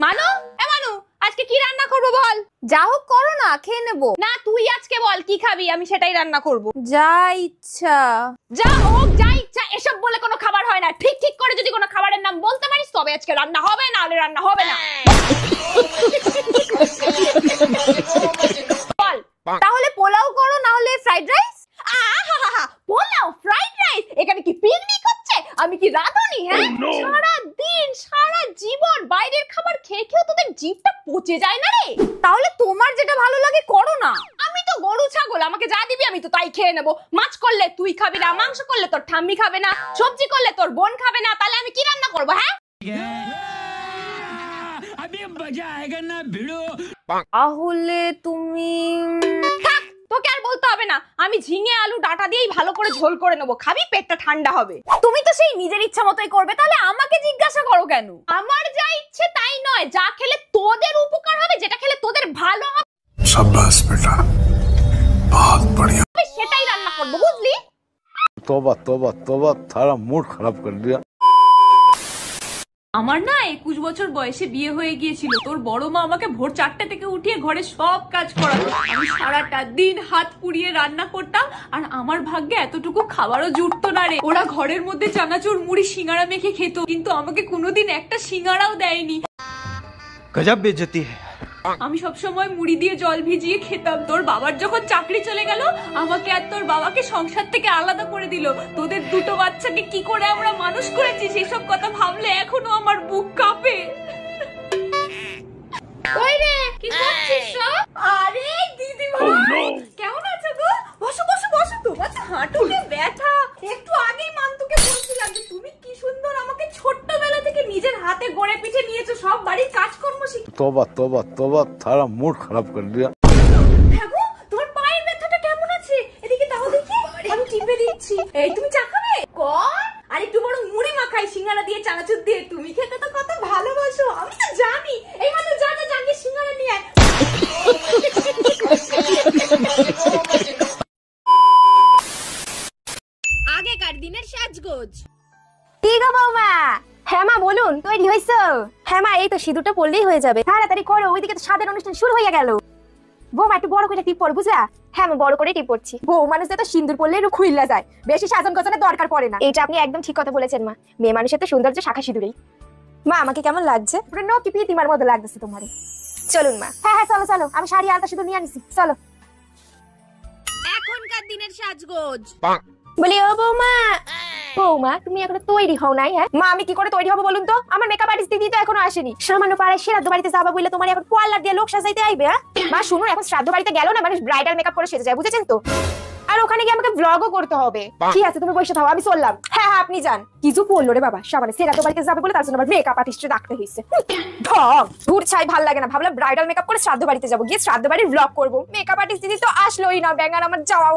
মানু, মানু, আজকে কি রান্না করবো বল? যা হোক করো না, খেয়ে নেবো। না তুই আজকে বল কি খাবি, আমি সেটাই রান্না করব। যা ইচ্ছা। যা হোক যা ইচ্ছা এসব বলে কোনো খাবার হয় না। ঠিক ঠিক করে যদি কোনো খাবারের নাম বলতে পারিস তবে আজকে রান্না হবে, না হলে রান্না হবে না। বল। তাহলে পোলাও করো, না হলে fried rice. Pulao fried rice, এখানে কি পিকনিক হচ্ছে? আমি কি রাঁধুনি? হ্যাঁ, সারা দিন সারা জীবন বাইরের খাবার খেয়ে খেয়ে তোদের জিভটা পচে যায় না রে? তাহলে তোমার যেটা ভালো লাগে করো না। আমি তো গরু ছাগল, আমাকে যা দিবি আমি তো তাই খেয়ে নেবো। মাছ করলে তুই খাবি না, মাংস করলে তোর ঠাম্মি খাবে না, সবজি করলে তোর বোন খাবে না, তাহলে আমি কি রান্না করবো? হ্যাঁ, তাহলে তুমি তোকে আর বলতে হবে না, আমি ঝিঙে আলু ডাটা দিয়েই ভালো করে ঝোল করে নেবো। খাবি, পেটটা ঠান্ডা হবে। তুমি তো সেই নিজের ইচ্ছা মতোই করবে, তাহলে আমাকে জিজ্ঞাসা করো কেন? আমার যা ইচ্ছে তাই নয়, যা খেলে তোদের উপকার হবে, যেটা খেলে তোদের ভালো হবে शाबाश बेटा, बहुत बढ़िया। সেটাই রান্না করবো, বুঝলি? तौबा तौबा तौबा, थारा मूड खराब कर दिया। আমার না 21 বছর বয়সে বিয়ে হয়ে গিয়েছিল। তোর বড় মা আমাকে ভোর 4টে থেকে উঠিয়ে ঘরে সব কাজ করাতো। আমি সারাটা দিন হাত পুড়িয়ে রান্না করতাম, আর আমার ভাগ্যে এতটুকু খাবারও জুটতো না রে। ওরা ঘরের মধ্যে চানাচুর মুড়ি সিঙ্গারা মেখে খেত, কিন্তু আমাকে কোনোদিন একটা সিঙ্গারাও দেয়নি। गजब बेइज्जती है। আমি সবসময় মুড়ি দিয়ে জল ভিজিয়ে খেতাম। তোর বাবার যখন চাকরি চলে গেল, আমাকে আর তোর বাবাকে সংসার থেকে আলাদা করে দিল। তোদের দুটো বাচ্চাকে কি করে আমরা মানুষ করেছি সেসব কথা ভাবলে এখনো আমার বুক কাঁপে। ওই রে, কি করছিস সব? আরে দিদিমা, কেমন আছো গো? বসো বসো বসো, তোমার তো হাঁটুতে ব্যথা। একটু আগেই মান্তুকে বলছিলাম যে তুমি কি সুন্দর আমাকে ছোট্টবেলা থেকে নিজের হাতে গড়ে পিঠে নিয়েছো, সব বাড়ির কাজকর্ম শিখে। तौबा तौबा तौबा, थारा मूड खराब कर दिया। হ্যাঁ গো, তোমার পায়ের ব্যথাটা কেমন আছে? এদিকে দাও দেখি, আমি টিপে দিচ্ছি। এই তুমি চা খাবে? কর। আর একটু বড় মুড়ি মাখাই সিঙ্গারা দিয়ে চানাচুর দিয়ে। তুমি খেতে তো কত ভালোবাসো, আমি তো জানি। এই মাত্র যা যা জানি সিঙ্গারা নিয়ে আয়। আগেকার দিনের সাজগোজ। ঠিক আছে বৌমা। হ্যাঁ মা বলুন, তৈরি হয়েছো? হ্যাঁ মা, এই তো সিঁদুরটা পড়লেই হয়ে যাবে। তাড়াতাড়ি করো, ওইদিকে তো স্বাদের অনুষ্ঠান শুরু হয়ে গেল। বৌমা একটু বড় করে টিপ পড়ো, বুঝলা? হ্যাঁ মা, বড় করে টিপ পড়ছি। বউ মানুষদের তো সিঁদুর পড়লে একটু খুইল্লা যায়, বেশি সাজন গোছানোর দরকার পড়ে না। এটা আপনি একদম ঠিক কথা বলেছেন মা, মেয়ে মানুষের তো সৌন্দর্য শাখা সিঁদুরেই। মা আমাকে কেমন লাগছে? নকি প্রীতিমার মতো লাগতেছে তোমারে। চলুন মা। হ্যাঁ হ্যাঁ চলো চলো, আমি শাড়ি আলতা সিঁদুর নিয়ে আনিছি, চলো। এখনকার দিনের সাজগোজ। বলি ও বৌমা, বৌমা তুমি এখনো তৈরি হও নাই? হ্যাঁ মা, আমি কি করে তৈরি হবো বলুন তো? আমার মেকআপ আর্টিস্ট দিদি তো এখনো আসেনি। সামান্য পাড়ায় শ্রাদ্ধ বাড়িতে যাবা বললে তোমার এখন পার্লার দিয়ে লোক সাজাইতে আইবে? হ্যাঁ মা শুনুন, এখন শ্রাদ্ধ বাড়িতে গেল না মানুষ ব্রাইডাল মেকআপ করে সেজে যায়, বুঝেছেন তো? আর ওখানে গিয়ে আমাকে ব্লগও করতে হবে। ঠিক আছে তুমি বসে থাও, আমি চললাম। হ্যাঁ হ্যাঁ আপনি যান। কিছু বললো রে বাবা, সামনে শ্রাদ্ধ বাড়িতে যাবে বলে তার জন্য আবার মেকআপ আর্টিস্ট ডাকতে হয়েছে। দূর ছাই, ভাল লাগে না। ভাবলাম ব্রাইডাল মেকআপ করে শ্রাদ্ধ বাড়িতে যাবো, গিয়ে শ্রাদ্ধ বাড়ির ব্লগ করবো। মেকআপ আর্টিস্ট দিদি তো আসলোই না, ব্যাঙার আমার যাওয়া